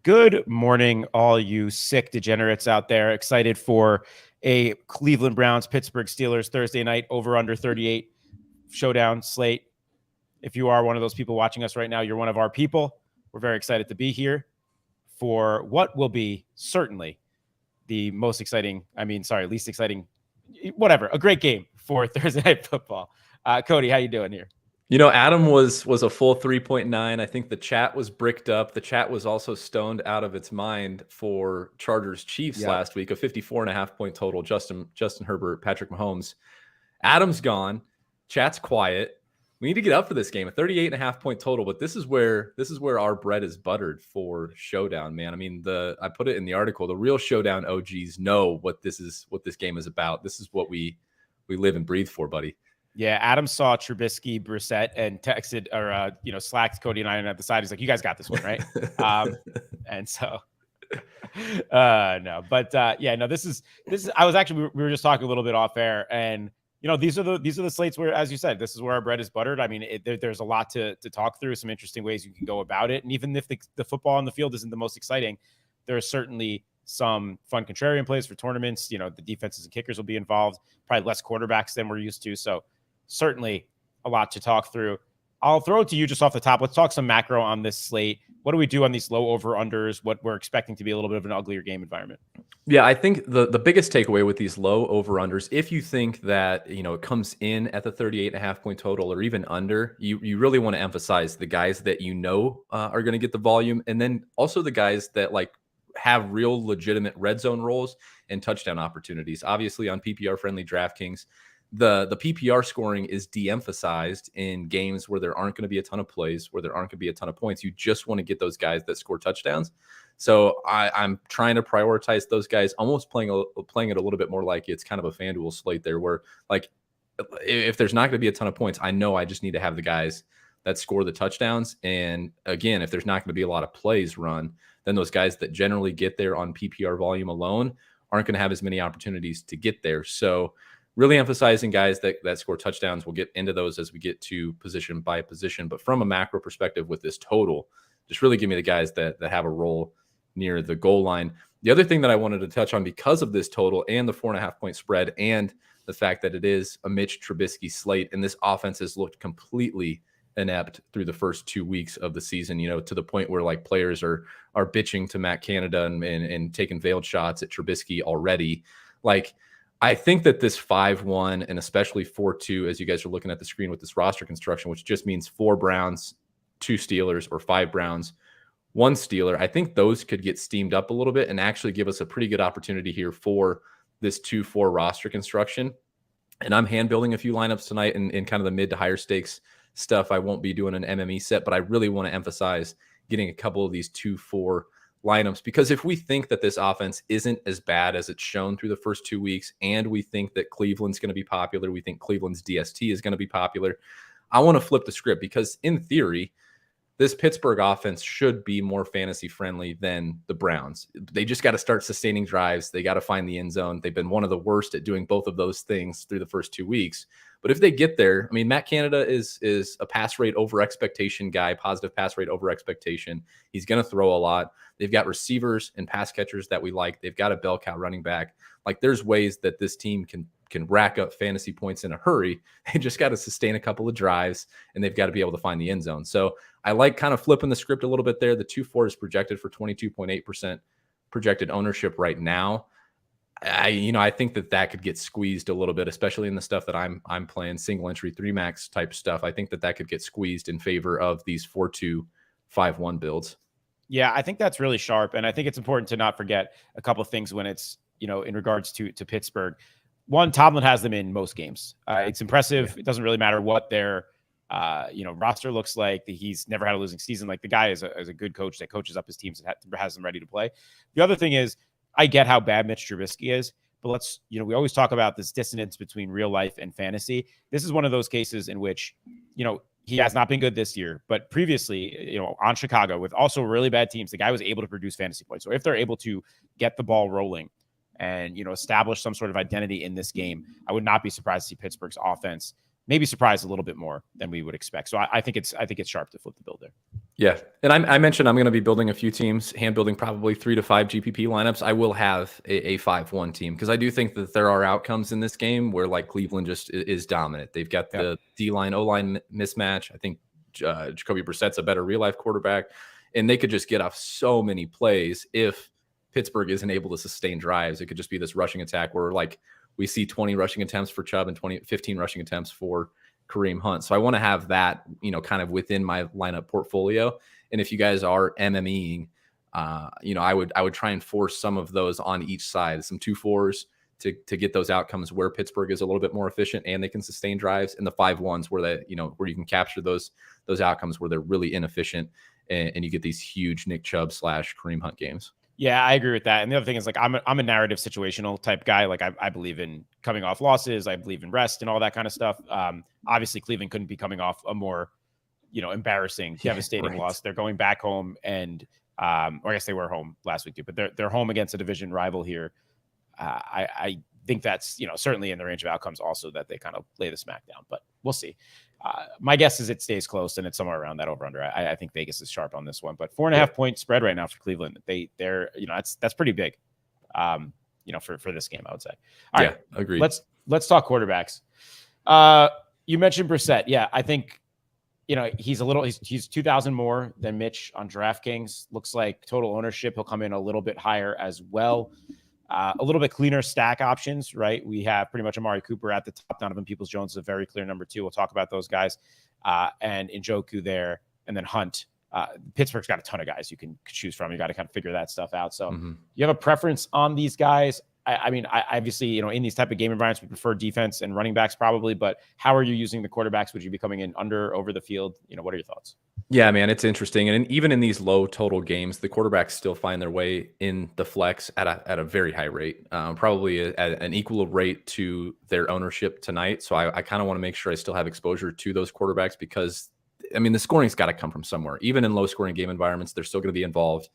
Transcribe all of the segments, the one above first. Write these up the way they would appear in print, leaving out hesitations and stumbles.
Good morning, all you sick degenerates out there. Excited for a Cleveland Browns, Pittsburgh Steelers Thursday night over under 38 showdown slate. If you are one of those people watching us right now, you're one of our people. We're very excited to be here for what will be certainly the least exciting, whatever, a great game for Thursday Night Football. Cody, how you doing here? You know, Adam was a full 3.9. I think the chat was bricked up. The chat was also stoned out of its mind for Chargers Chiefs last week, a 54.5 point total. Justin Herbert, Patrick Mahomes. Adam's gone. Chat's quiet. We need to get up for this game, a 38.5 point total. But this is where our bread is buttered for showdown, man. I mean, I put it in the article. The real showdown OGs know what this game is about. This is what we live and breathe for, buddy. Yeah, Adam saw Trubisky, Brissett, and texted or slacked Cody and I at the side. He's like, "You guys got this one, right?" And so, no, but this is. I was actually we were just talking a little bit off air, and these are the slates where, as you said, this is where our bread is buttered. I mean, there's a lot to talk through, some interesting ways you can go about it, and even if the football on the field isn't the most exciting, there are certainly some fun contrarian plays for tournaments. The defenses and kickers will be involved. Probably less quarterbacks than we're used to, so. Certainly a lot to talk through. I'll throw it to you just off the top. Let's talk some macro on this slate. What do we do on these low over-unders, what we're expecting to be a little bit of an uglier game environment? Yeah, I think the biggest takeaway with these low over-unders, if you think that it comes in at the 38.5 point total or even under, you really want to emphasize the guys that are going to get the volume, and then also the guys that have real legitimate red zone roles and touchdown opportunities. Obviously on PPR-friendly DraftKings, the PPR scoring is de-emphasized in games where there aren't going to be a ton of plays, where there aren't going to be a ton of points. You just want to get those guys that score touchdowns. So I'm trying to prioritize those guys, almost playing it a little bit more like it's kind of a FanDuel slate there, where if there's not going to be a ton of points, I know I just need to have the guys that score the touchdowns. And again, if there's not going to be a lot of plays run, then those guys that generally get there on PPR volume alone aren't going to have as many opportunities to get there. So really emphasizing guys that score touchdowns. We'll get into those as we get to position by position. But from a macro perspective with this total, just really give me the guys that have a role near the goal line. The other thing that I wanted to touch on because of this total and the 4.5 point spread and the fact that it is a Mitch Trubisky slate, and this offense has looked completely inept through the first 2 weeks of the season, to the point where players are bitching to Matt Canada and taking veiled shots at Trubisky already. I think that this 5-1 and especially 4-2, as you guys are looking at the screen with this roster construction, which just means 4 Browns, 2 Steelers, or 5 Browns, 1 Steeler, I think those could get steamed up a little bit and actually give us a pretty good opportunity here for this 2-4 roster construction. And I'm hand building a few lineups tonight in kind of the mid to higher stakes stuff. I won't be doing an MME set, but I really want to emphasize getting a couple of these 2-4 lineups, because if we think that this offense isn't as bad as it's shown through the first 2 weeks, and we think that Cleveland's going to be popular, we think Cleveland's DST is going to be popular, I want to flip the script, because in theory, this Pittsburgh offense should be more fantasy friendly than the Browns. They just got to start sustaining drives. They got to find the end zone. They've been one of the worst at doing both of those things through the first 2 weeks. But if they get there, I mean, Matt Canada is a pass rate over expectation guy, positive pass rate over expectation. He's going to throw a lot. They've got receivers and pass catchers that we like. They've got a bell cow running back. There's ways that this team can rack up fantasy points in a hurry. They just got to sustain a couple of drives, and they've got to be able to find the end zone. So I like kind of flipping the script a little bit there. The 2-4 is projected for 22.8% projected ownership right now. I think that could get squeezed a little bit, especially in the stuff that I'm playing, single entry 3 max type stuff. I think that could get squeezed in favor of these 4-2, 5-1 builds. Yeah, I think that's really sharp. And I think it's important to not forget a couple of things when it's, in regards to Pittsburgh. One, Tomlin has them in most games. It's impressive. Yeah. It doesn't really matter what their roster looks like. He's never had a losing season. The guy is a good coach that coaches up his teams and has them ready to play. The other thing is, I get how bad Mitch Trubisky is, but we always talk about this dissonance between real life and fantasy. This is one of those cases in which, he has not been good this year, but previously, on Chicago with also really bad teams, the guy was able to produce fantasy points. So if they're able to get the ball rolling and, establish some sort of identity in this game, I would not be surprised to see Pittsburgh's offense maybe surprise a little bit more than we would expect. So I think it's sharp to flip the build there. Yeah. And I mentioned I'm going to be building a few teams, hand building probably 3 to 5 GPP lineups. I will have a 5-1 team because I do think that there are outcomes in this game where like Cleveland just is dominant. They've got the D-line, O-line mismatch. I think Jacoby Brissett's a better real life quarterback, and they could just get off so many plays. If Pittsburgh isn't able to sustain drives, it could just be this rushing attack where like we see 20 rushing attempts for Chubb and 15 rushing attempts for Kareem Hunt. So I want to have that, kind of within my lineup portfolio. And if you guys are MMEing, I would try and force some of those on each side, some 2-4s to get those outcomes where Pittsburgh is a little bit more efficient and they can sustain drives, and the 5-1s where where you can capture those outcomes where they're really inefficient and you get these huge Nick Chubb / Kareem Hunt games. Yeah, I agree with that. And the other thing is like I'm a narrative situational type guy. Like I believe in coming off losses. I believe in rest and all that kind of stuff. Obviously, Cleveland couldn't be coming off a more, embarrassing, devastating loss. They're going back home, and or I guess they were home last week too. But they're home against a division rival here. I think that's certainly in the range of outcomes. Also, that they kind of lay the smack down. But we'll see. My guess is it stays close and it's somewhere around that over under. I think Vegas is sharp on this one, but 4.5 point spread right now for Cleveland. They're that's pretty big, for this game, I would say. All right, agreed. Let's talk quarterbacks. You mentioned Brissett. Yeah, I think he's 2,000 more than Mitch on DraftKings. Looks like total ownership he'll come in a little bit higher as well. A little bit cleaner stack options, right? We have pretty much Amari Cooper at the top. Donovan Peoples-Jones is a very clear number 2. We'll talk about those guys. And Njoku there, and then Hunt. Pittsburgh's got a ton of guys you can choose from. You got to kind of figure that stuff out. So you have a preference on these guys? I mean, obviously, in these type of game environments, we prefer defense and running backs probably, but how are you using the quarterbacks? Would you be coming in under, over the field? What are your thoughts? Yeah, man, it's interesting. And even in these low total games, the quarterbacks still find their way in the flex at a very high rate, probably at an equal rate to their ownership tonight. So I kind of want to make sure I still have exposure to those quarterbacks because, the scoring's got to come from somewhere. Even in low scoring game environments, they're still going to be involved.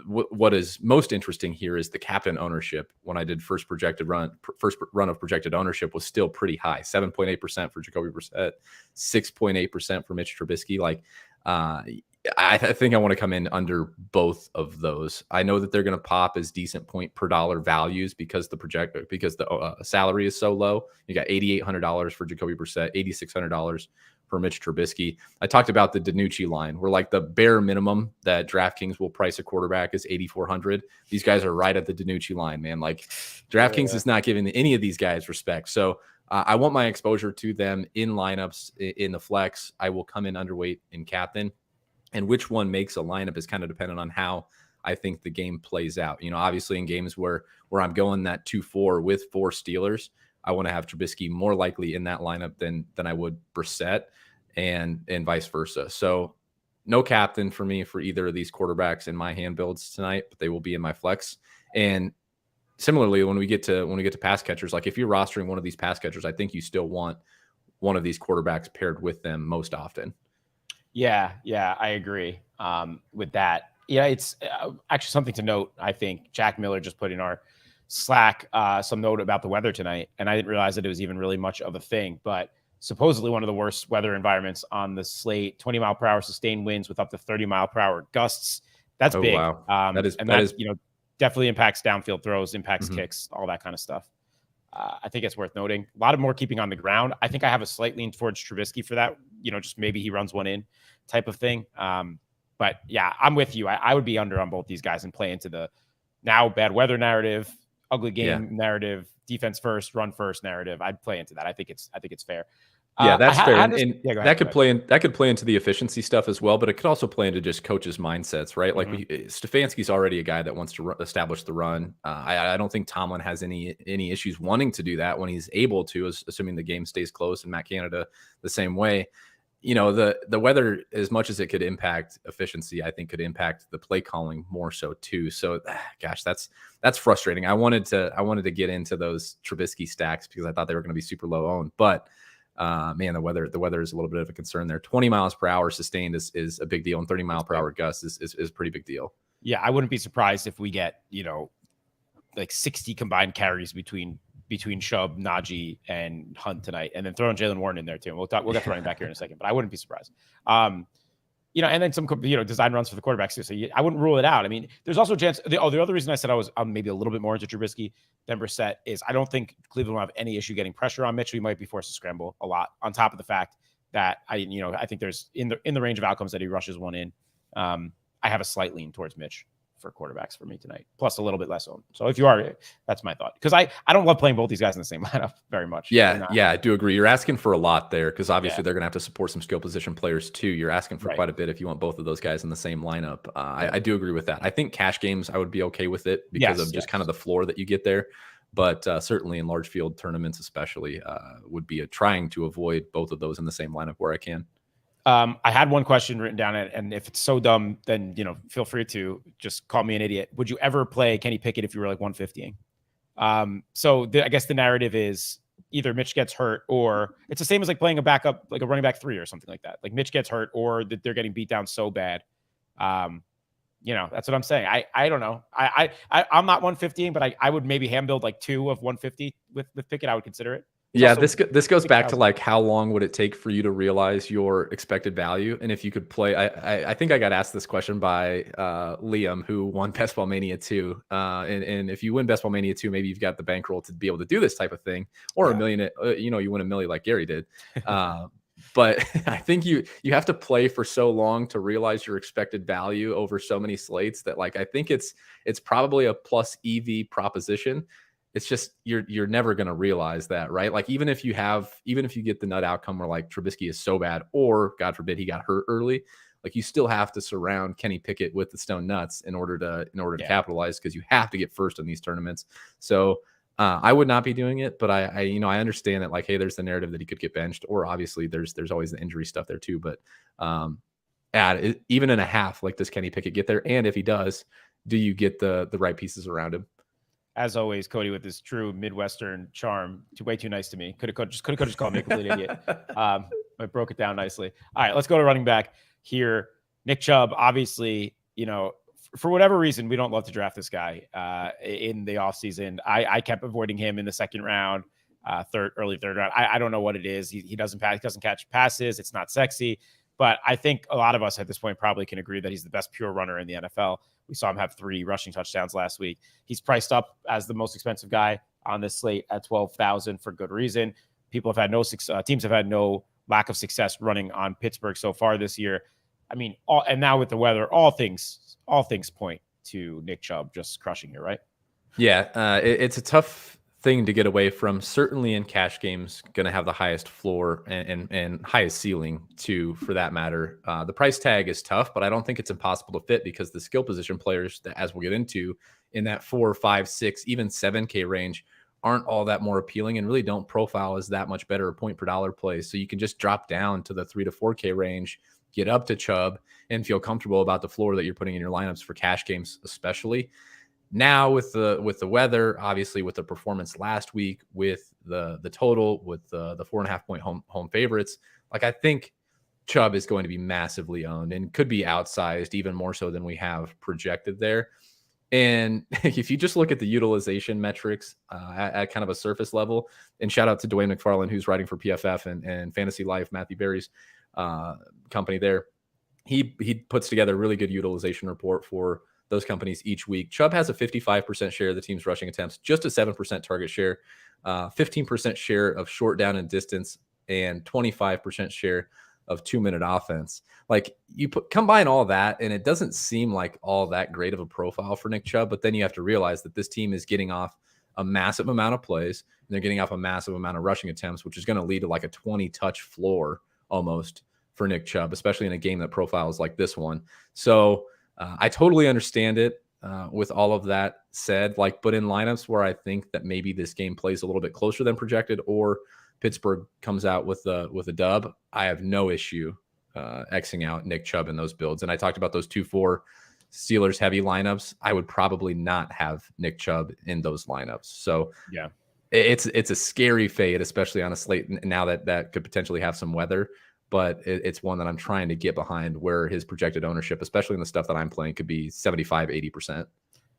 What is most interesting here is the captain ownership. When I did first run of projected ownership was still pretty high, 7.8% for Jacoby Brissett, 6.8% for Mitch Trubisky. Like, I think I want to come in under both of those. I know that they're going to pop as decent point per dollar values because the salary is so low. You got $8,800 for Jacoby Brissett, $8,600 for Mitch Trubisky. I talked about the DiNucci line, where like the bare minimum that DraftKings will price a quarterback is $8,400. These guys are right at the DiNucci line, man. Like DraftKings is not giving any of these guys respect. So I want my exposure to them in lineups in the flex. I will come in underweight in captain, and which one makes a lineup is kind of dependent on how I think the game plays out. Obviously in games where I'm going that 2-4 with 4 Steelers, I want to have Trubisky more likely in that lineup than I would Brissett, and vice versa. So no captain for me for either of these quarterbacks in my hand builds tonight, but they will be in my flex. And similarly, when we get to pass catchers, like if you're rostering one of these pass catchers, I think you still want one of these quarterbacks paired with them most often. Yeah, I agree with that. Yeah, it's actually something to note. I think Jack Miller just put in our Slack some note about the weather tonight, and I didn't realize that it was even really much of a thing, but supposedly one of the worst weather environments on the slate. 20-mile-per-hour sustained winds with up to 30-mile-per-hour gusts. That's big. Wow. That is definitely impacts downfield throws, impacts kicks, all that kind of stuff. I think it's worth noting. A lot of more keeping on the ground. I think I have a slight lean towards Trubisky for that, just maybe he runs one in type of thing. But yeah, I'm with you. I would be under on both these guys and play into the now bad weather narrative, ugly game narrative, defense first, run first narrative. I'd play into that. I think it's fair. Yeah, that's fair. That could play into the efficiency stuff as well, but it could also play into just coaches' mindsets, right? Like Stefanski's already a guy that wants to establish the run. I don't think Tomlin has any issues wanting to do that when he's able to, assuming the game stays close, and Matt Canada the same way. The weather, as much as it could impact efficiency, I think could impact the play calling more so too. So, gosh, that's frustrating. I wanted to get into those Trubisky stacks because I thought they were going to be super low owned, but man, the weather is a little bit of a concern there. 20 miles per hour sustained is a big deal, and 30 mile per hour gusts is a pretty big deal. Yeah, I wouldn't be surprised if we get like 60 combined carries between between Chubb, Najee, and Hunt tonight, and then throw in Jalen Warren in there too. We'll get to running back here in a second, but I wouldn't be surprised. And then some, design runs for the quarterbacks too. So I wouldn't rule it out. I mean, there's also a chance. The other reason I said I was maybe a little bit more into Trubisky than Brissett is I don't think Cleveland will have any issue getting pressure on Mitchell. He might be forced to scramble a lot. On top of the fact that I think there's in the range of outcomes that he rushes one in. I have a slight lean towards Mitch for quarterbacks for me tonight, plus a little bit less owned. So if you are, that's my thought. Because I don't love playing both these guys in the same lineup very much. Yeah, I do agree. You're asking for a lot there because obviously they're going to have to support some skill position players too. You're asking for quite a bit if you want both of those guys in the same lineup. I do agree with that. I think cash games, I would be okay with it because of just kind of the floor that you get there. But certainly in large field tournaments especially, would be trying to avoid both of those in the same lineup where I can. I had one question written down, and if it's so dumb, then feel free to just call me an idiot. Would you ever play Kenny Pickett if you were like 150ing? I guess the narrative is either Mitch gets hurt, or it's the same as like playing a backup, like a running back 3 or something like that. Like Mitch gets hurt, or that they're getting beat down so bad. That's what I'm saying. I don't know. I'm not 150ing, but I would maybe hand build like 2 of 150 with Pickett. I would consider it. This goes back to like how long would it take for you to realize your expected value, and if you could play. I think I got asked this question by Liam, who won Best Ball Mania 2, and if you win Best Ball Mania 2, maybe you've got the bankroll to be able to do this type of thing, or $1 million. You win $1 million like Gary did. But I think you have to play for so long to realize your expected value over so many slates that like I think it's probably a plus EV proposition. It's just you're never going to realize that, right? Like even if you get the nut outcome where like Trubisky is so bad, or God forbid he got hurt early, like you still have to surround Kenny Pickett with the stone nuts in order to capitalize, because you have to get first in these tournaments. So I would not be doing it, but I understand that like, hey, there's the narrative that he could get benched, or obviously there's always the injury stuff there too. But even in a half, like does Kenny Pickett get there? And if he does, do you get the right pieces around him? As always, Cody with his true Midwestern charm, way too nice to me. Could have just called me a complete idiot. I broke it down nicely. All right, let's go to running back here. Nick Chubb, obviously, for whatever reason, we don't love to draft this guy in the offseason. I kept avoiding him in the second round, early third round. I don't know what it is. He doesn't catch passes. It's not sexy. But I think a lot of us at this point probably can agree that he's the best pure runner in the NFL. We saw him have 3 rushing touchdowns last week. He's priced up as the most expensive guy on this slate at $12,000 for good reason. People have had teams have had no lack of success running on Pittsburgh so far this year. I mean, and now with the weather, all things point to Nick Chubb just crushing here, right? Yeah, it's a tough thing to get away from. Certainly in cash games, going to have the highest floor and highest ceiling too, for that matter. The price tag is tough, but I don't think it's impossible to fit, because the skill position players that, as we'll get into, in that 4, 5, 6, even 7K range aren't all that more appealing and really don't profile as that much better point per dollar plays. So you can just drop down to the 3 to 4K range, get up to Chubb, and feel comfortable about the floor that you're putting in your lineups for cash games, especially. Now with the weather, obviously with the performance last week, with the total, with the 4.5 point home favorites, like I think Chubb is going to be massively owned and could be outsized even more so than we have projected there. And if you just look at the utilization metrics at kind of a surface level, and shout out to Dwayne McFarland, who's writing for PFF and Fantasy Life, Matthew Berry's company there. He puts together a really good utilization report for those companies each week. Chubb has a 55% share of the team's rushing attempts, just a 7% target share, 15% share of short down and distance, and 25% share of 2-minute offense. Like you combine all that, and it doesn't seem like all that great of a profile for Nick Chubb. But then you have to realize that this team is getting off a massive amount of plays, and they're getting off a massive amount of rushing attempts, which is going to lead to like a 20-touch floor almost for Nick Chubb, especially in a game that profiles like this one. So I totally understand it. With all of that said, but in lineups where I think that maybe this game plays a little bit closer than projected, or Pittsburgh comes out with a dub, I have no issue Xing out Nick Chubb in those builds. And I talked about those 2-4 Steelers heavy lineups. I would probably not have Nick Chubb in those lineups. So yeah, it's a scary fade, especially on a slate now that could potentially have some weather. But it's one that I'm trying to get behind, where his projected ownership, especially in the stuff that I'm playing, could be 75, 80%.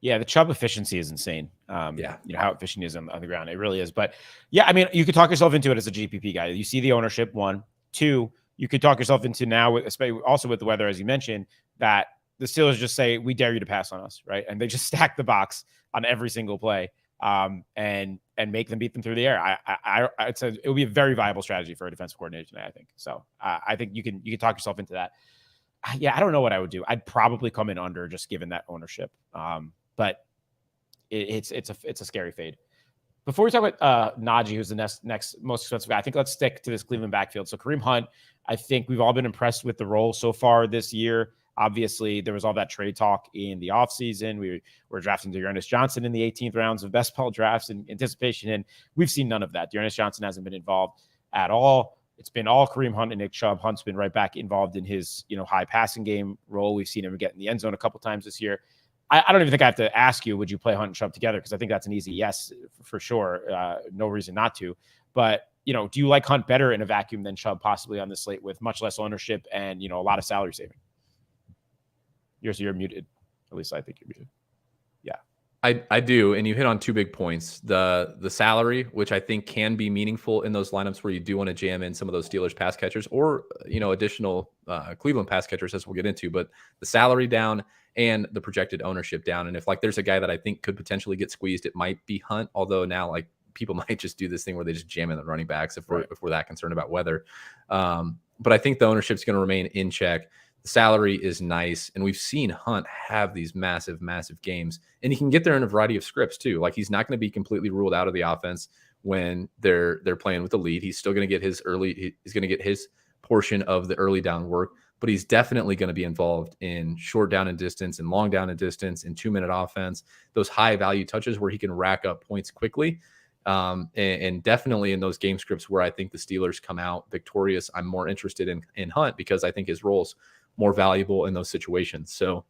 Yeah, the Chubb efficiency is insane. Yeah. How efficient he is on the ground. It really is. But yeah, I mean, you could talk yourself into it as a GPP guy. You see the ownership, one. Two, you could talk yourself into now, especially also with the weather, as you mentioned, that the Steelers just say, we dare you to pass on us, right? And they just stack the box on every single play and make them beat them through the air. It would be a very viable strategy for a defensive coordinator tonight, I think. So I think you can talk yourself into that. Yeah, I don't know what I would do. I'd probably come in under just given that ownership. But it's a scary fade. Before we talk about Najee, who's the next most expensive guy, I think let's stick to this Cleveland backfield. So Kareem Hunt, I think we've all been impressed with the role so far this year. Obviously, there was all that trade talk in the offseason. We were drafting Dearness Johnson in the 18th rounds of best ball drafts in anticipation, and we've seen none of that. Dearness Johnson hasn't been involved at all. It's been all Kareem Hunt and Nick Chubb. Hunt's been right back involved in his high passing game role. We've seen him get in the end zone a couple times this year. I don't even think I have to ask you, would you play Hunt and Chubb together? Because I think that's an easy yes for sure. No reason not to. But, do you like Hunt better in a vacuum than Chubb possibly on the slate with much less ownership and, a lot of salary saving? You're muted. At least I think you're muted. Yeah. I do. And you hit on two big points. The salary, which I think can be meaningful in those lineups where you do want to jam in some of those Steelers pass catchers or, additional Cleveland pass catchers, as we'll get into. But the salary down and the projected ownership down. And if there's a guy that I think could potentially get squeezed, it might be Hunt. Although now people might just do this thing where they just jam in the running backs if we're that concerned about weather. But I think the ownership is going to remain in check. The salary is nice, and we've seen Hunt have these massive, massive games, and he can get there in a variety of scripts too. He's not going to be completely ruled out of the offense when they're playing with the lead. He's still going to get his he's going to get his portion of the early down work, but he's definitely going to be involved in short down and distance and long down and distance and 2-minute offense, those high value touches where he can rack up points quickly. And definitely in those game scripts where I think the Steelers come out victorious, I'm more interested in Hunt because I think his role's more valuable in those situations. So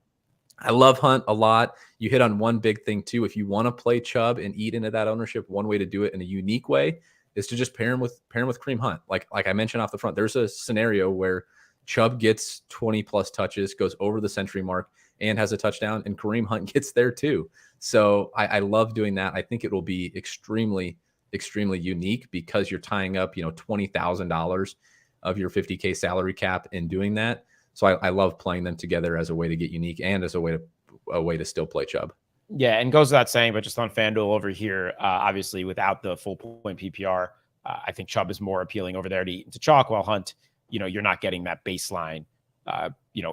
I love Hunt a lot. You hit on one big thing too. If you want to play Chubb and eat into that ownership, one way to do it in a unique way is to just pair him with Kareem Hunt. Like I mentioned off the front, there's a scenario where Chubb gets 20 plus touches, goes over the century mark, and has a touchdown, and Kareem Hunt gets there too. So I love doing that. I think it will be extremely, extremely unique because you're tying up, $20,000 of your 50K salary cap in doing that. So I love playing them together as a way to get unique and as a way to still play Chubb. Yeah, and goes without saying, but just on FanDuel over here, obviously without the full point PPR, I think Chubb is more appealing over there to eat into chalk, while Hunt, you're not getting that baseline,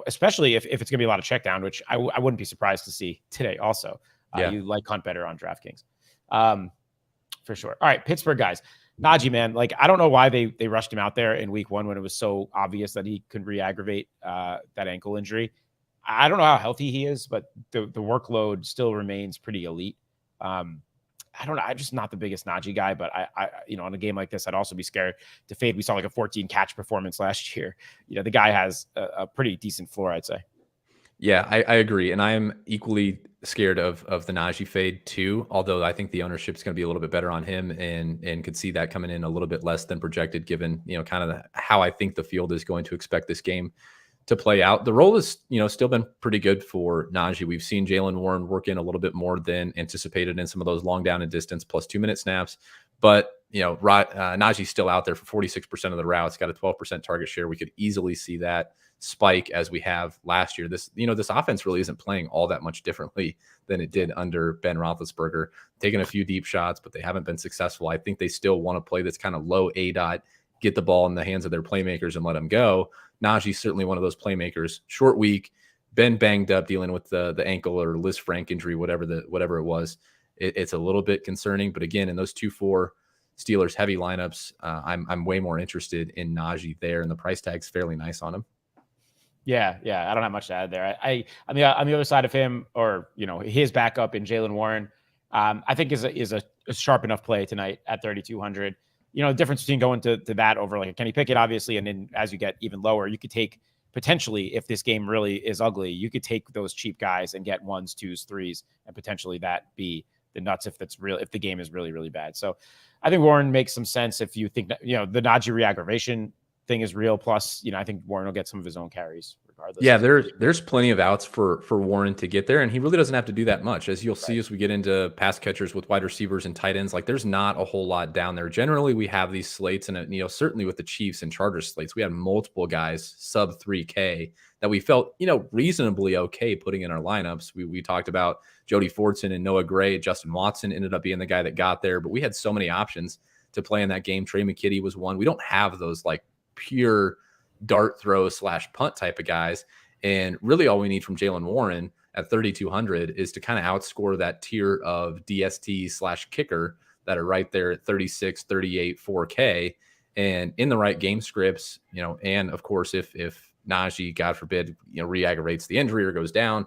especially if it's going to be a lot of check down, which I wouldn't be surprised to see today also. You like Hunt better on DraftKings. For sure. All right, Pittsburgh guys. Najee, man, I don't know why they rushed him out there in week 1 when it was so obvious that he could re-aggravate that ankle injury. I don't know how healthy he is, but the workload still remains pretty elite. I don't know. I'm just not the biggest Najee guy, but I on a game like this, I'd also be scared to fade. We saw a 14 catch performance last year. The guy has a pretty decent floor, I'd say. Yeah, I agree. And I am equally scared of the Najee fade too, although I think the ownership is going to be a little bit better on him and could see that coming in a little bit less than projected, given, kind of how I think the field is going to expect this game to play out. The role is, still been pretty good for Najee. We've seen Jaylen Warren work in a little bit more than anticipated in some of those long down and distance plus 2-minute snaps. But, Najee's still out there for 46% of the routes, got a 12% target share. We could easily see that spike as we have last year. This offense really isn't playing all that much differently than it did under Ben Roethlisberger. Taking a few deep shots, but they haven't been successful. I think they still want to play this kind of low ADOT, get the ball in the hands of their playmakers and let them go. Najee's certainly one of those playmakers. Short week, been banged up dealing with the ankle or Liz Frank injury, whatever it was. It's a little bit concerning, but again, in those 2-4 Steelers heavy lineups, I'm way more interested in Najee there, and the price tag's fairly nice on him. Yeah. I don't have much to add there. I mean, on the other side of him, or his backup in Jaylen Warren, I think is a sharp enough play tonight at 3,200. The difference between going to that over like a Kenny Pickett, obviously, and then as you get even lower, you could take potentially, if this game really is ugly, you could take those cheap guys and get 1s, 2s, 3s, and potentially that be the nuts if the game is really, really bad. So I think Warren makes some sense if you think that, the Najee re-aggravation thing is real. Plus, I think Warren will get some of his own carries regardless. Yeah, there's plenty of outs for Warren to get there, and he really doesn't have to do that much. As you'll see as we get into pass catchers with wide receivers and tight ends, like there's not a whole lot down there. Generally, we have these slates, and certainly with the Chiefs and Chargers slates, we had multiple guys sub 3K that we felt reasonably okay putting in our lineups. We talked about Jody Fortson and Noah Gray. Justin Watson ended up being the guy that got there, but we had so many options to play in that game. Trey McKitty was one. We don't have those like pure dart throw / punt type of guys. And really all we need from Jaylen Warren at 3,200 is to kind of outscore that tier of DST / kicker that are right there at 36, 38, 4K. And in the right game scripts, and of course, if Najee, God forbid, re-aggravates the injury or goes down,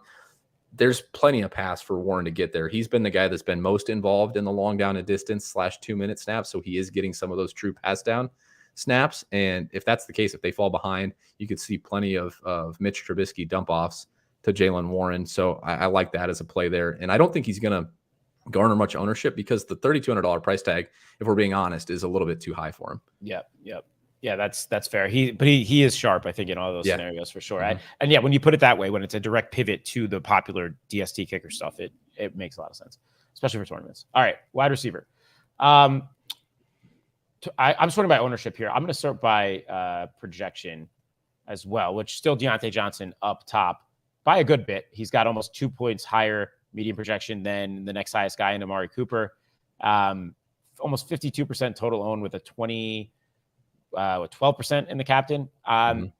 there's plenty of paths for Warren to get there. He's been the guy that's been most involved in the long down and distance / 2-minute snaps. So he is getting some of those true pass down snaps. And if that's the case, if they fall behind, you could see plenty of Mitch Trubisky dump offs to Jaylen Warren. So I like that as a play there. And I don't think he's going to garner much ownership because the $3,200 price tag, if we're being honest, is a little bit too high for him. Yep. Yeah, that's fair. He is sharp, I think, in all those scenarios for sure. Mm-hmm. And when you put it that way, when it's a direct pivot to the popular DST kicker stuff, it makes a lot of sense, especially for tournaments. All right, wide receiver. I'm sorting by ownership here. I'm going to sort by projection as well, which still Deontay Johnson up top by a good bit. He's got almost 2 points higher median projection than the next highest guy in Amari Cooper. Almost 52% total own with a 12% in the captain.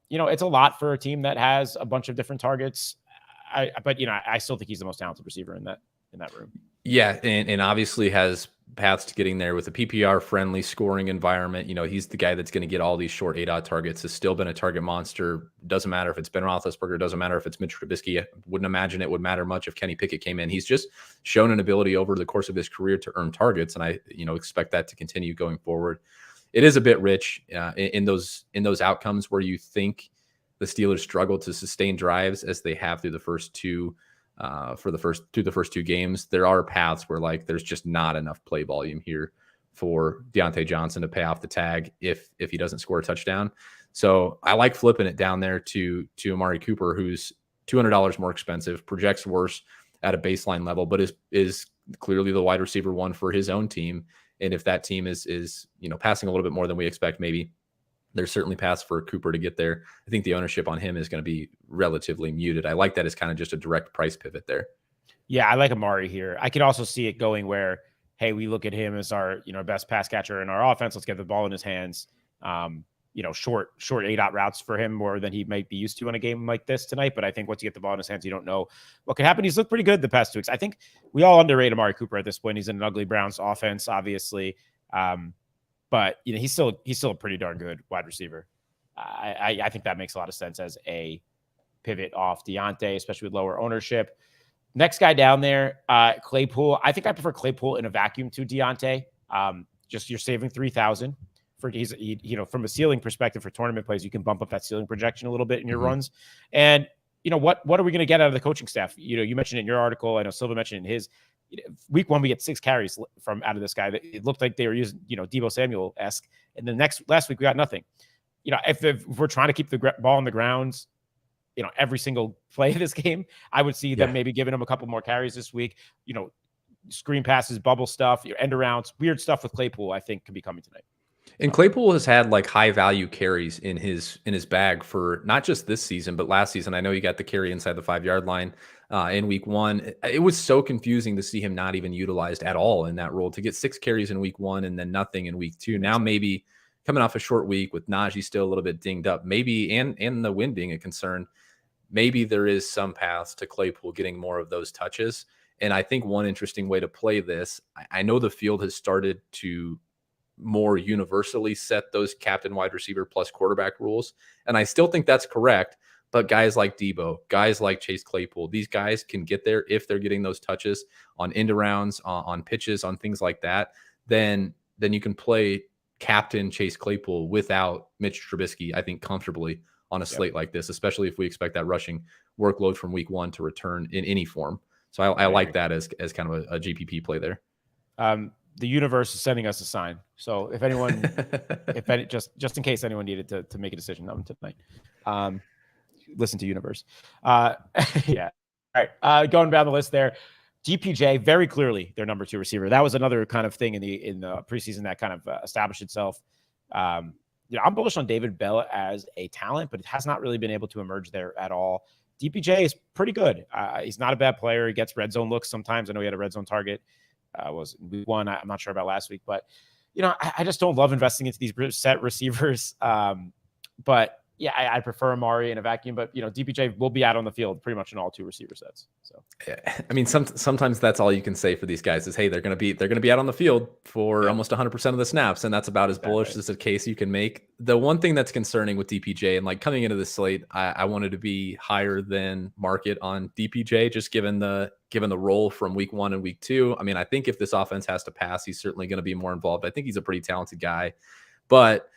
It's a lot for a team that has a bunch of different targets. But I still think he's the most talented receiver in that room. Yeah, and obviously has paths to getting there with a PPR friendly scoring environment. He's the guy that's going to get all these short 8-out targets. Has still been a target monster. Doesn't matter if it's Ben Roethlisberger. Doesn't matter if it's Mitch Trubisky. I wouldn't imagine it would matter much if Kenny Pickett came in. He's just shown an ability over the course of his career to earn targets, and I expect that to continue going forward. It is a bit rich in those outcomes where you think the Steelers struggle to sustain drives as they have through the first two games. There are paths where there's just not enough play volume here for Deontay Johnson to pay off the tag if he doesn't score a touchdown. So I like flipping it down there to Amari Cooper, who's $200 more expensive, projects worse at a baseline level, but is clearly the wide receiver one for his own team. And if that team is passing a little bit more than we expect, maybe there's certainly paths for Cooper to get there. I think the ownership on him is going to be relatively muted. I like that as kind of just a direct price pivot there. Yeah, I like Amari here. I could also see it going where, hey, we look at him as our best pass catcher in our offense. Let's get the ball in his hands. Short 8-out routes for him more than he might be used to in a game like this tonight. But I think once you get the ball in his hands, you don't know what could happen. He's looked pretty good the past 2 weeks. I think we all underrate Amari Cooper at this point. He's in an ugly Browns offense, obviously. But he's still a pretty darn good wide receiver. I think that makes a lot of sense as a pivot off Deontay, especially with lower ownership. Next guy down there, Claypool. I think I prefer Claypool in a vacuum to Deontay. Just you're saving $3,000 for from a ceiling perspective for tournament plays. You can bump up that ceiling projection a little bit in your runs. And what are we going to get out of the coaching staff? You mentioned in your article. I know Silva mentioned in his. Week 1, we get 6 carries from out of this guy. It looked like they were using, Deebo Samuel-esque. And then last week we got nothing. If we're trying to keep the ball on the ground, every single play of this game, I would see them maybe giving him a couple more carries this week. Screen passes, bubble stuff, end arounds, weird stuff with Claypool, I think, could be coming tonight. And Claypool has had high value carries in his bag for not just this season, but last season. I know he got the carry inside the 5-yard line in week 1. It was so confusing to see him not even utilized at all in that role, to get 6 carries in week 1 and then nothing in week 2. Now maybe coming off a short week with Najee still a little bit dinged up, maybe and the wind being a concern, maybe there is some paths to Claypool getting more of those touches. And I think one interesting way to play this, I know the field has started to more universally set those captain, wide receiver plus quarterback rules. And I still think that's correct. But guys like Deebo, guys like Chase Claypool, these guys can get there if they're getting those touches on end arounds, on pitches, on things like that. Then you can play captain Chase Claypool without Mitch Trubisky, I think, comfortably on a slate like this, especially if we expect that rushing workload from week 1 to return in any form. So I like that as kind of a GPP play there. the universe is sending us a sign. So if anyone, just in case anyone needed to make a decision on tonight, listen to universe. Yeah. All right. Going down the list there, DPJ, very clearly their number 2 receiver. That was another kind of thing in the preseason that kind of established itself. I'm bullish on David Bell as a talent, but it has not really been able to emerge there at all. DPJ is pretty good. He's not a bad player. He gets red zone looks sometimes. I know he had a red zone target. Was week 1. I'm not sure about last week, but I just don't love investing into these set receivers. But yeah, I prefer Amari in a vacuum, but DPJ will be out on the field pretty much in all 2 receiver sets. So yeah, I mean, sometimes that's all you can say for these guys is, hey, they're going to be out on the field for almost 100% of the snaps, and that's about as bullish as a case you can make. The one thing that's concerning with DPJ, and like coming into this slate, I wanted to be higher than market on DPJ, just given the role from week 1 and week 2. I mean, I think if this offense has to pass, he's certainly going to be more involved. I think he's a pretty talented guy, but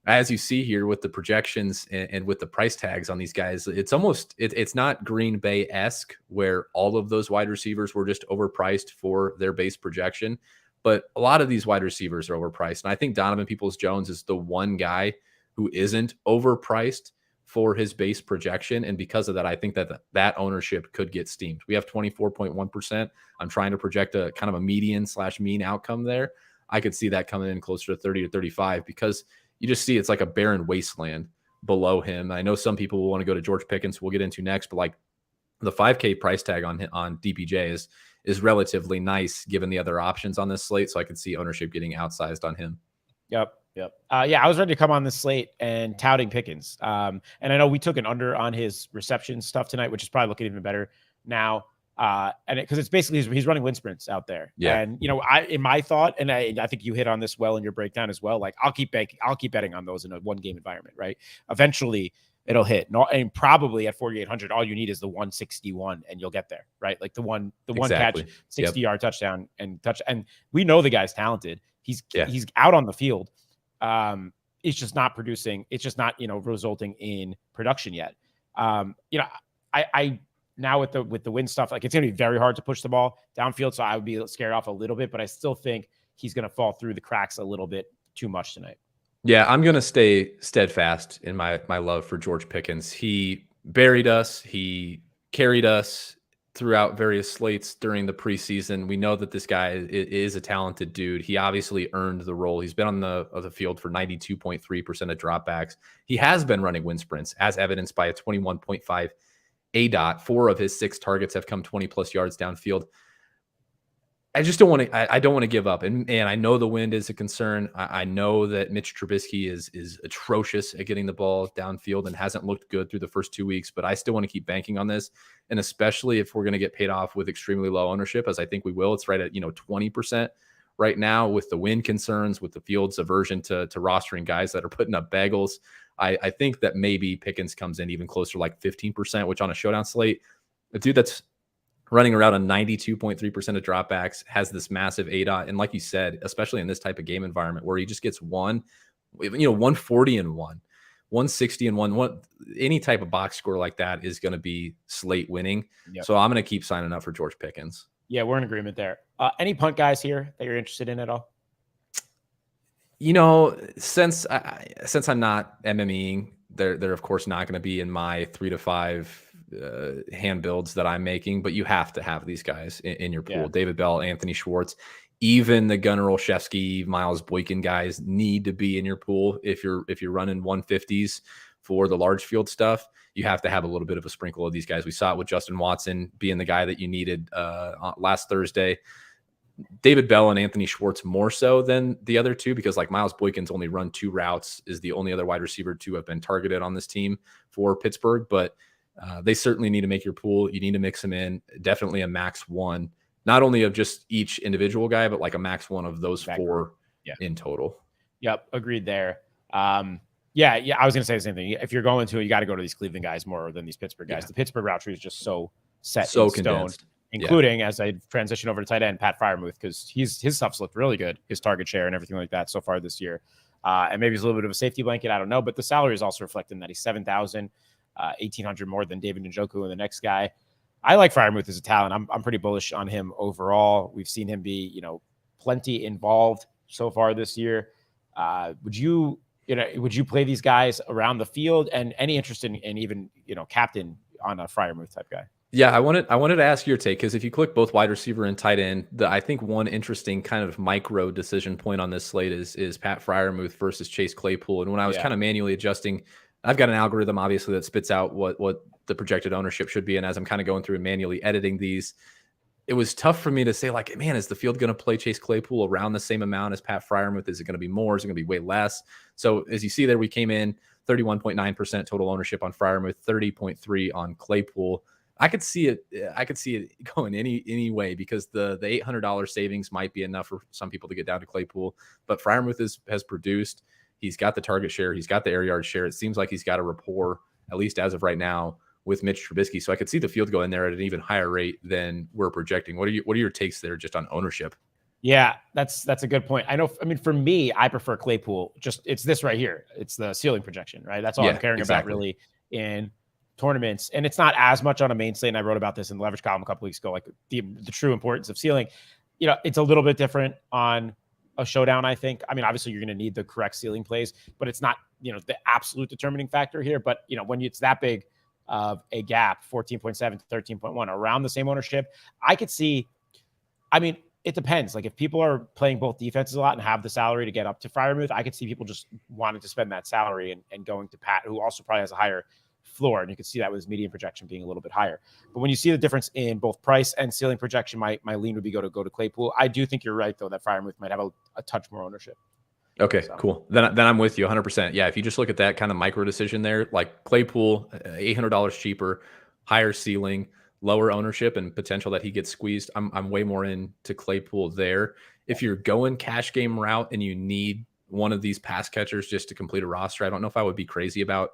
as you see here with the projections and with the price tags on these guys, it's not Green Bay-esque where all of those wide receivers were just overpriced for their base projection. But a lot of these wide receivers are overpriced. And I think Donovan Peoples-Jones is the one guy who isn't overpriced for his base projection. And because of that, I think that ownership could get steamed. We have 24.1%. I'm trying to project a kind of a median/mean outcome there. I could see that coming in closer to 30 to 35 because you just see it's like a barren wasteland below him. I know some people will want to go to George Pickens, we'll get into next, but like the 5K price tag on DPJ is relatively nice given the other options on this slate. So I could see ownership getting outsized on him. Yep. Yeah, I was ready to come on this slate and touting Pickens. And I know we took an under on his reception stuff tonight, which is probably looking even better now. And because it's basically he's running wind sprints out there. Yeah. And in my thought, and I think you hit on this well in your breakdown as well. Like I'll keep betting on those in a 1-game environment, right? Eventually it'll hit. And probably at 4,800, all you need is the 161 and you'll get there, right? Like the one Exactly. catch, 60-yard touchdown and we know the guy's talented. He's out on the field. It's just not producing. It's just not, resulting in production yet. I now with the win stuff, like it's going to be very hard to push the ball downfield. So I would be scared off a little bit, but I still think he's going to fall through the cracks a little bit too much tonight. Yeah, I'm going to stay steadfast in my love for George Pickens. He buried us. He carried us throughout various slates during the preseason. We know that this guy is a talented dude. He obviously earned the role. He's been on the field for 92.3% of dropbacks. He has been running wind sprints as evidenced by a 21.5 ADOT. 4 of his 6 targets have come 20+ yards downfield. I just don't want to. I don't want to give up, and I know the wind is a concern. I know that Mitch Trubisky is atrocious at getting the ball downfield and hasn't looked good through the first 2 weeks. But I still want to keep banking on this, and especially if we're going to get paid off with extremely low ownership, as I think we will. It's right at 20% right now with the wind concerns, with the field's aversion to rostering guys that are putting up bagels. I think that maybe Pickens comes in even closer, like 15%, which on a showdown slate, a dude that's running around a 92.3% of dropbacks, has this massive ADOT. And like you said, especially in this type of game environment where he just gets 140 and 160 and 1, any type of box score like that is going to be slate winning. Yep. So I'm going to keep signing up for George Pickens. Yeah, we're in agreement there. Any punt guys here that you're interested in at all? Since I'm not MMEing, they're of course not going to be in my 3 to 5 hand builds that I'm making, but you have to have these guys in your pool. Yeah. David Bell, Anthony Schwartz, even the Gunnar Olszewski, Miles Boykin guys need to be in your pool. If you're running 150s for the large field stuff, you have to have a little bit of a sprinkle of these guys. We saw it with Justin Watson being the guy that you needed last Thursday. David Bell and Anthony Schwartz more so than the other two, because like Miles Boykin's only run 2 routes, is the only other wide receiver to have been targeted on this team for Pittsburgh. But they certainly need to make your pool. You need to mix them in. Definitely a max 1, not only of just each individual guy, but like a max 1 of those 4 in total. Yep. Agreed there. Yeah. I was going to say the same thing. If you're going to, you got to go to these Cleveland guys more than these Pittsburgh guys. Yeah. The Pittsburgh route tree is just so set in stone, including as I transition over to tight end, Pat Freiermuth, because his stuff's looked really good, his target share and everything like that so far this year. And maybe he's a little bit of a safety blanket. I don't know, but the salary is also reflecting that he's 7,000. 1,800 more than David Njoku and the next guy. I like Freiermuth as a talent. I'm pretty bullish on him overall. We've seen him be, plenty involved so far this year. Would you play these guys around the field, and any interest in even, captain on a Freiermuth type guy? Yeah, I wanted to ask your take, because if you click both wide receiver and tight end, I think one interesting kind of micro decision point on this slate is Pat Freiermuth versus Chase Claypool. And when I was kind of manually adjusting, I've got an algorithm obviously that spits out what the projected ownership should be. And as I'm kind of going through and manually editing these, it was tough for me to say, like, man, is the field going to play Chase Claypool around the same amount as Pat Freiermuth? Is it going to be more? Is it going to be way less? So as you see there, we came in 31.9% total ownership on Freiermuth, 30.3 on Claypool. I could see it going any way, because the $800 savings might be enough for some people to get down to Claypool. But Freiermuth has produced. He's got the target share. He's got the air yard share. It seems like he's got a rapport, at least as of right now, with Mitch Trubisky. So I could see the field go in there at an even higher rate than we're projecting. What are your takes there just on ownership? Yeah, that's a good point. For me, I prefer Claypool. It's this right here. It's the ceiling projection, right? That's all I'm caring about really in tournaments. And it's not as much on a main slate. And I wrote about this in the leverage column a couple weeks ago, like the true importance of ceiling. It's a little bit different on a showdown, I think. Obviously you're going to need the correct ceiling plays, but it's not, the absolute determining factor here. But, when it's that big of a gap, 14.7 to 13.1 around the same ownership, I could see, it depends. Like, if people are playing both defenses a lot and have the salary to get up to Freiermuth, I could see people just wanting to spend that salary and going to Pat, who also probably has a higher floor. And you can see that with his median projection being a little bit higher. But when you see the difference in both price and ceiling projection, my lean would be go to Claypool. I do think you're right, though, that Freiermuth might have a touch more ownership. Okay, cool. Then I'm with you 100%. Yeah, if you just look at that kind of micro decision there, like Claypool, $800 cheaper, higher ceiling, lower ownership, and potential that he gets squeezed, I'm way more into Claypool there. If you're going cash game route and you need one of these pass catchers just to complete a roster, I don't know if I would be crazy about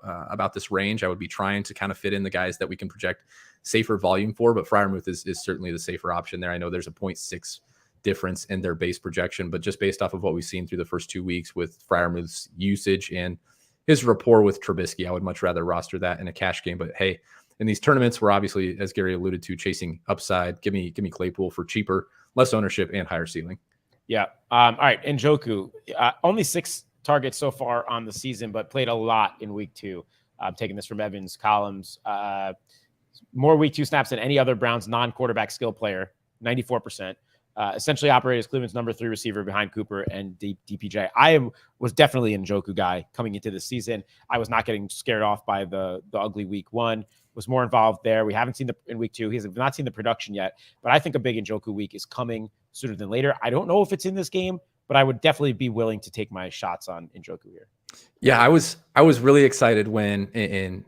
this range. I would be trying to kind of fit in the guys that we can project safer volume for, but Freiermuth is certainly the safer option there. I know there's a 0.6 difference in their base projection, but just based off of what we've seen through the first 2 weeks with Freiermuth's usage and his rapport with Trubisky, I would much rather roster that in a cash game. But hey, in these tournaments, we're obviously, as Gary alluded to, chasing upside. Give me Claypool for cheaper, less ownership, and higher ceiling. Yeah. All right. Njoku, only 6 targets so far on the season, but played a lot in week 2. I'm taking this from Evans columns. More week 2 snaps than any other Browns non-quarterback skill player, 94%. Essentially operated as Cleveland's number 3 receiver behind Cooper and DPJ. I was definitely an Njoku guy coming into the season. I was not getting scared off by the ugly week 1. Was more involved there. We haven't seen in week 2. He's not seen the production yet, but I think a big Njoku week is coming sooner than later. I don't know if it's in this game, but I would definitely be willing to take my shots on Njoku here. Yeah, I was really excited when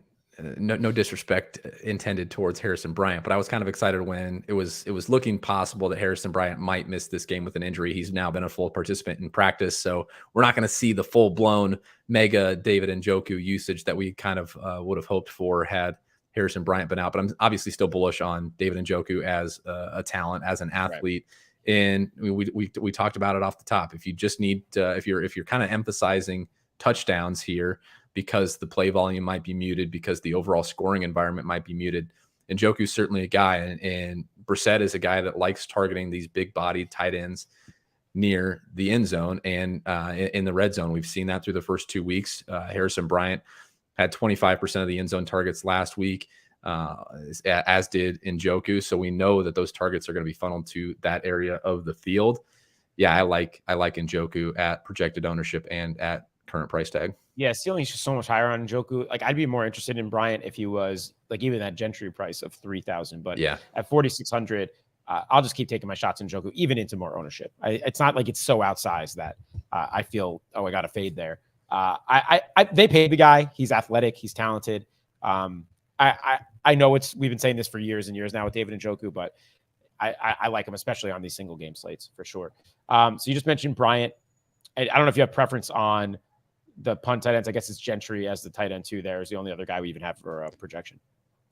no disrespect intended towards Harrison Bryant, but I was kind of excited when it was looking possible that Harrison Bryant might miss this game with an injury. He's now been a full participant in practice, so we're not going to see the full-blown mega David Njoku usage that we kind of would have hoped for had Harrison Bryant been out. But I'm obviously still bullish on David Njoku as a talent, as an athlete. Right. And we talked about it off the top. If you just need if you're kind of emphasizing touchdowns here, because the play volume might be muted, because the overall scoring environment might be muted, Njoku's certainly a guy. And Brissett is a guy that likes targeting these big-bodied tight ends near the end zone and in the red zone. We've seen that through the first 2 weeks. Harrison Bryant had 25% of the end zone targets last week, as did Njoku. So we know that those targets are going to be funneled to that area of the field. Yeah, I like Njoku at projected ownership and at current price tag. Yeah, ceiling's just so much higher on Njoku. Like, I'd be more interested in Bryant if he was like even that Gentry price of 3,000. But yeah, at 4,600, I'll just keep taking my shots in Njoku, even into more ownership. It's not like it's so outsized that I feel, I got to fade there. They paid the guy. He's athletic. He's talented. I know we've been saying this for years and years now with David Njoku, but I like him, especially on these single game slates for sure. So you just mentioned Bryant. I don't know if you have preference on the punt tight ends. I guess it's Gentry as the tight end too. There is the only other guy we even have for a projection.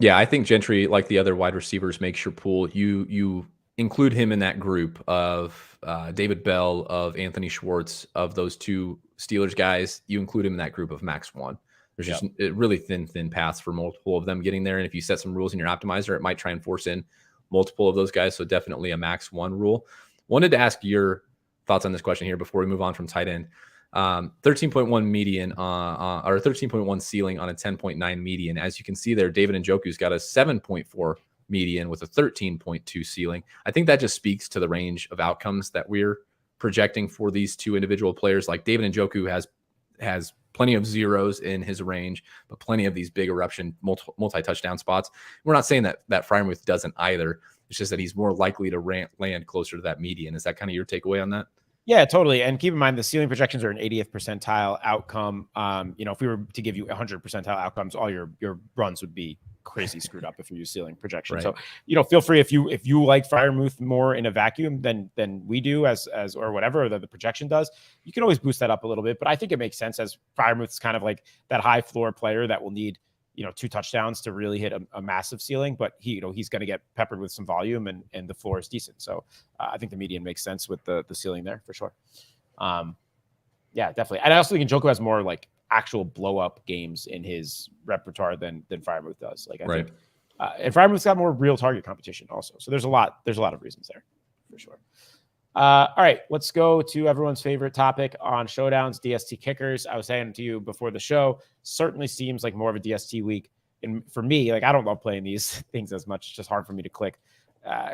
Yeah, I think Gentry, like the other wide receivers, makes your pool. You include him in that group of David Bell, of Anthony Schwartz, of those 2 Steelers guys. You include him in that group of max 1. There's just really thin paths for multiple of them getting there. And if you set some rules in your optimizer, it might try and force in multiple of those guys. So definitely a max 1 rule. Wanted to ask your thoughts on this question here before we move on from tight end. 13.1 median or 13.1 ceiling on a 10.9 median. As you can see there, David Njoku's got a 7.4 median with a 13.2 ceiling. I think that just speaks to the range of outcomes that we're projecting for these two individual players. Like David Njoku has plenty of zeros in his range, but plenty of these big eruption multi-touchdown spots. We're not saying that Freiermuth doesn't either. It's just that he's more likely to land closer to that median. Is that kind of your takeaway on that? Yeah, totally. And keep in mind, the ceiling projections are an 80th percentile outcome. If we were to give you 100 percentile outcomes, all your runs would be crazy screwed up if you use ceiling projection. Right. So, feel free if you like Freiermuth more in a vacuum than we do as or whatever that the projection does, you can always boost that up a little bit. But I think it makes sense as Freiermuth is kind of like that high floor player that will need 2 touchdowns to really hit a massive ceiling, but he's going to get peppered with some volume and the floor is decent. So I think the median makes sense with the ceiling there for sure. Yeah, definitely. And I also think Njoku has more like actual blow up games in his repertoire than Freiermuth does. Like I think, and Freiermuth's got more real target competition also. So there's a lot of reasons there for sure. All right, let's go to everyone's favorite topic on showdowns, DST kickers. I was saying to you before the show, certainly seems like more of a DST week. And for me, like I don't love playing these things as much. It's just hard for me to click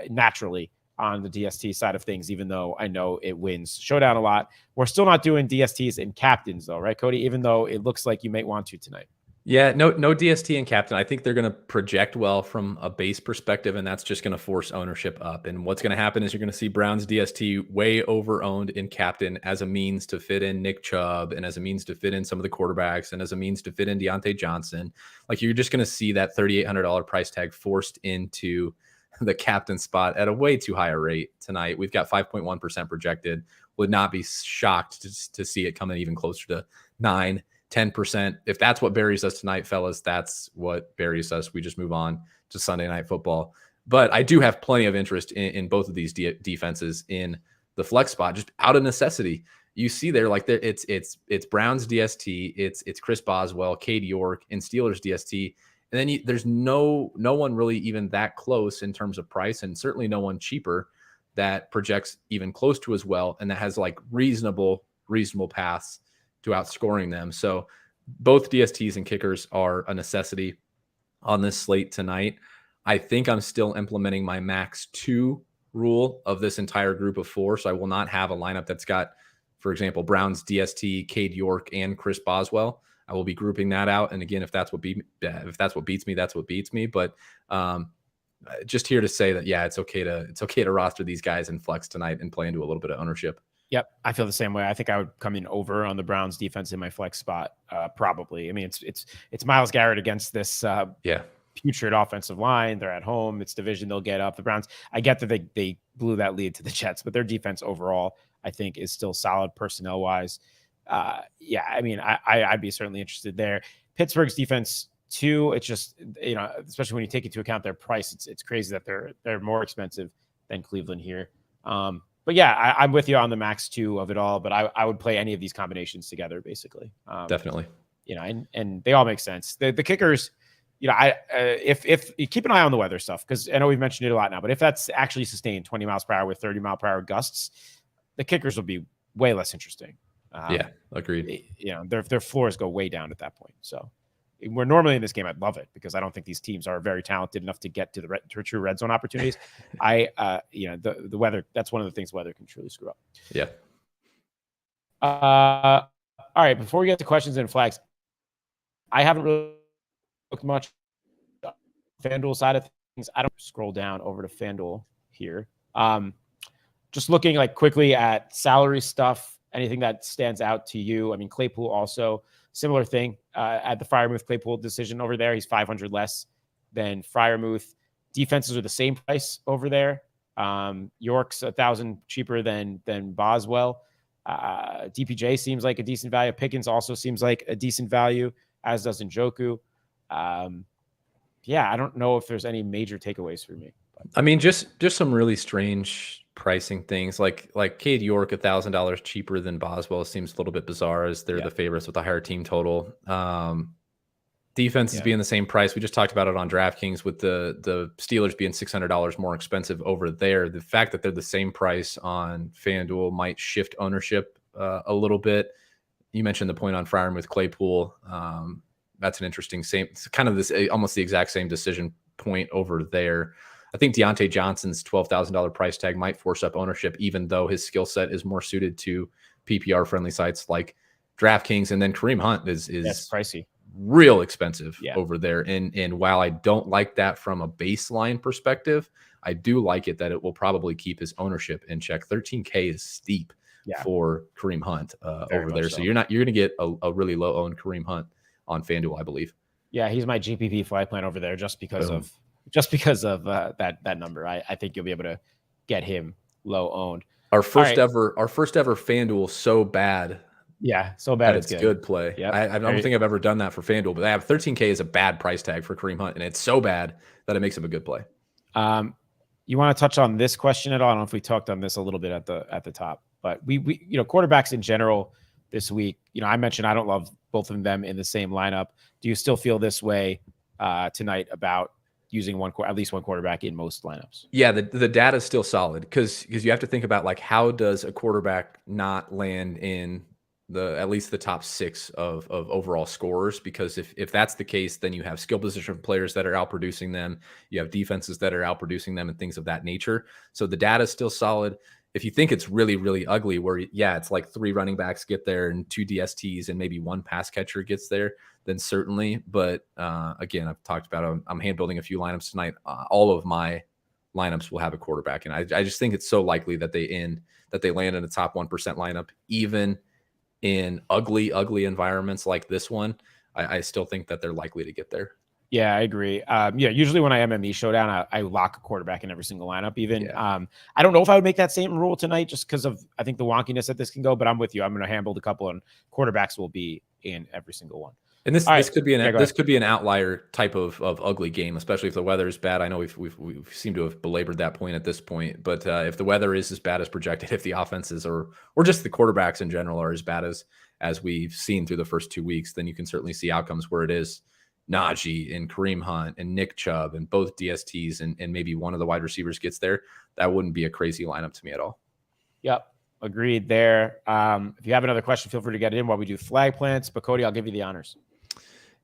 naturally on the DST side of things, even though I know it wins showdown a lot. We're still not doing DSTs in captains though, right, Cody? Even though it looks like you might want to tonight. Yeah, no DST and captain. I think they're going to project well from a base perspective, and that's just going to force ownership up. And what's going to happen is you're going to see Browns DST way over-owned in captain as a means to fit in Nick Chubb and as a means to fit in some of the quarterbacks and as a means to fit in Deontay Johnson. Like you're just going to see that $3,800 price tag forced into the captain spot at a way too high a rate tonight. We've got 5.1% projected. Would not be shocked to see it coming even closer to 9%. 10%. If that's what buries us tonight, fellas, that's what buries us. We just move on to Sunday Night Football. But I do have plenty of interest in both of these defenses in the flex spot, just out of necessity. You see there, like it's Browns DST, it's Chris Boswell, Cade York, and Steelers DST, and then there's no one really even that close in terms of price, and certainly no one cheaper that projects even close to as well, and that has like reasonable paths to outscoring them. So both DSTs and kickers are a necessity on this slate tonight. I think I'm still implementing my max 2 rule of this entire group of 4. So I will not have a lineup that's got, for example, Browns DST, Cade York, and Chris Boswell. I will be grouping that out. And again, if that's what beats me, that's what beats me. But just here to say that, yeah, it's okay to roster these guys in flex tonight and play into a little bit of ownership. Yep, I feel the same way. I think I would come in over on the Browns defense in my flex spot, probably. I mean, it's Myles Garrett against this putrid offensive line. They're at home. It's division. They'll get up. The Browns, I get that they blew that lead to the Jets, but their defense overall, I think, is still solid personnel wise. Yeah, I mean, I'd be certainly interested there. Pittsburgh's defense too. It's just, especially when you take into account their price, it's crazy that they're more expensive than Cleveland here. But yeah, I'm with you on the max 2 of it all, but I would play any of these combinations together, basically. Definitely. And they all make sense. The kickers, if you keep an eye on the weather stuff, because I know we've mentioned it a lot now, but if that's actually sustained 20 miles per hour with 30 mile per hour gusts, the kickers will be way less interesting. Yeah, agreed. Their floors go way down at that point. So we're normally in this game, I'd love it because I don't think these teams are very talented enough to get to the true red zone opportunities. The weather, that's one of the things weather can truly screw up. Yeah. All right. Before we get to questions and flags, I haven't really looked much FanDuel side of things. I don't scroll down over to FanDuel here. Just looking like quickly at salary stuff, anything that stands out to you. I mean, Claypool also similar thing at the Freiermuth Claypool decision over there. He's 500 less than Freiermuth. Defenses are the same price over there. York's 1,000 cheaper than Boswell. DPJ seems like a decent value. Pickens also seems like a decent value, as does Njoku. Yeah, I don't know if there's any major takeaways for me. I mean, just some really strange pricing things like Cade York, $1,000 cheaper than Boswell seems a little bit bizarre as they're the favorites with a higher team total. Defense is being the same price. We just talked about it on DraftKings with the Steelers being $600 more expensive over there. The fact that they're the same price on FanDuel might shift ownership a little bit. You mentioned the point on Freiermuth Claypool. That's an interesting it's kind of this almost the exact same decision point over there. I think Deontay Johnson's $12,000 price tag might force up ownership, even though his skill set is more suited to PPR friendly sites like DraftKings. And then Kareem Hunt is pricey, real expensive over there. And while I don't like that from a baseline perspective, I do like it that it will probably keep his ownership in check. 13K is steep for Kareem Hunt over there. So you're going to get a really low owned Kareem Hunt on FanDuel, I believe. Yeah, he's my GPP flag plan over there just because of that number. I think you'll be able to get him low owned. Our first ever FanDuel so bad. Yeah, so bad it's good play. Yep. I don't think I've ever done that for FanDuel, but I have 13K is a bad price tag for Kareem Hunt, and it's so bad that it makes him a good play. You want to touch on this question at all? I don't know if we talked on this a little bit at the top, but we quarterbacks in general this week. I mentioned I don't love both of them in the same lineup. Do you still feel this way tonight about using at least one quarterback in most lineups? Yeah, the data is still solid because you have to think about like how does a quarterback not land in at least the top 6 of overall scorers, because if that's the case, then you have skill position players that are outproducing them, you have defenses that are outproducing them and things of that nature. So the data is still solid. If you think it's really, really ugly where it's like 3 running backs get there and 2 DSTs and maybe 1 pass catcher gets there, then certainly. But again, I've talked about I'm hand building a few lineups tonight. All of my lineups will have a quarterback, and I just think it's so likely that they land in the top 1% lineup, even in ugly environments like this one. I still think that they're likely to get there. Yeah, I agree. Usually when I MME Showdown, I lock a quarterback in every single lineup. Even I don't know if I would make that same rule tonight, just because of I think the wonkiness that this can go. But I'm with you. I'm going to hand build a couple, and quarterbacks will be in every single one. And this could be an outlier type of ugly game, especially if the weather is bad. I know we seem to have belabored that point at this point, but if the weather is as bad as projected, if the offenses or just the quarterbacks in general are as bad as we've seen through the first 2 weeks, then you can certainly see outcomes where it is Najee and Kareem Hunt and Nick Chubb and both DSTs and maybe one of the wide receivers gets there. That wouldn't be a crazy lineup to me at all. Yep. Agreed there. If you have another question, feel free to get it in while we do flag plants. But Cody, I'll give you the honors.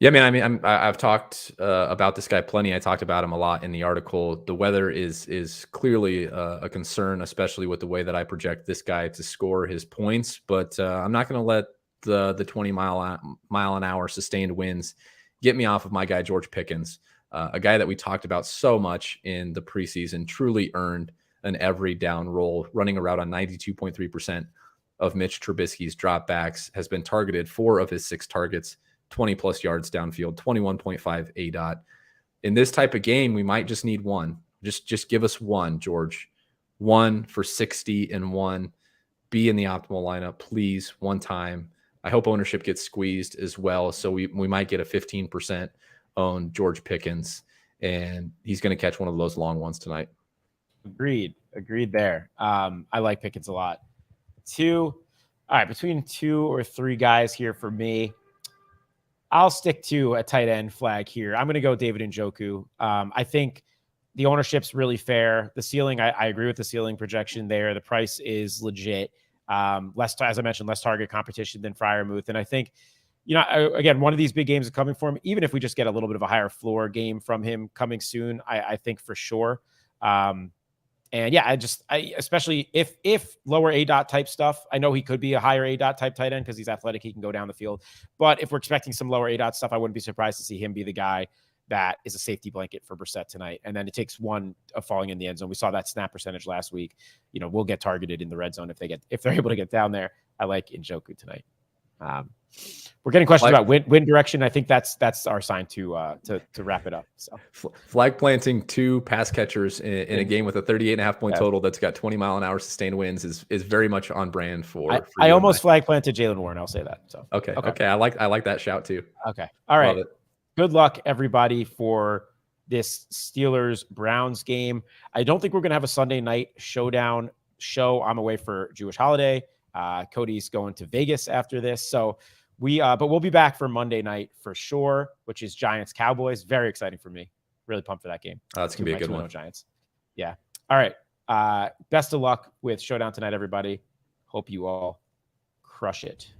Yeah, man. I've talked about this guy plenty. I talked about him a lot in the article. The weather is clearly a concern, especially with the way that I project this guy to score his points. But I'm not going to let the 20 mile an hour sustained winds get me off of my guy George Pickens, a guy that we talked about so much in the preseason. Truly earned an every down role, running around on 92.3% of Mitch Trubisky's dropbacks. Has been targeted 4 of his 6 targets. 20 plus yards downfield, 21.5 ADOT. In this type of game, we might just need one. Just give us one, George. 1 for 60 and 1. Be in the optimal lineup, please, one time. I hope ownership gets squeezed as well. So we might get a 15% owned George Pickens, and he's going to catch one of those long ones tonight. Agreed there. I like Pickens a lot. Between 2 or 3 guys here for me. I'll stick to a tight end flag here. I'm going to go David Njoku. I think the ownership's really fair. The ceiling, I agree with the ceiling projection there. The price is legit. As I mentioned, less target competition than Freiermuth. And I think, again, one of these big games is coming for him. Even if we just get a little bit of a higher floor game from him coming soon, I think for sure. Especially if lower ADOT type stuff, I know he could be a higher ADOT type tight end because he's athletic, he can go down the field. But if we're expecting some lower ADOT stuff, I wouldn't be surprised to see him be the guy that is a safety blanket for Brissett tonight. And then it takes one of falling in the end zone. We saw that snap percentage last week. We'll get targeted in the red zone if they're able to get down there. I like Njoku tonight. We're getting questions about wind direction. I think that's our sign to wrap it up. So flag planting 2 pass catchers in a game with a 38.5 point total that's got 20 mile an hour sustained winds is very much on brand for I almost flag planted Jaylen Warren. I'll say that. So okay. I like that shout too. Okay. All right. Good luck everybody for this Steelers Browns game. I don't think we're gonna have a Sunday night showdown show. I'm away for Jewish holiday. Cody's going to Vegas after this, so But we'll be back for Monday night for sure, which is Giants Cowboys. Very exciting for me. Really pumped for that game. That's gonna be a good one. Giants. Yeah. All right. Best of luck with Showdown tonight, everybody. Hope you all crush it.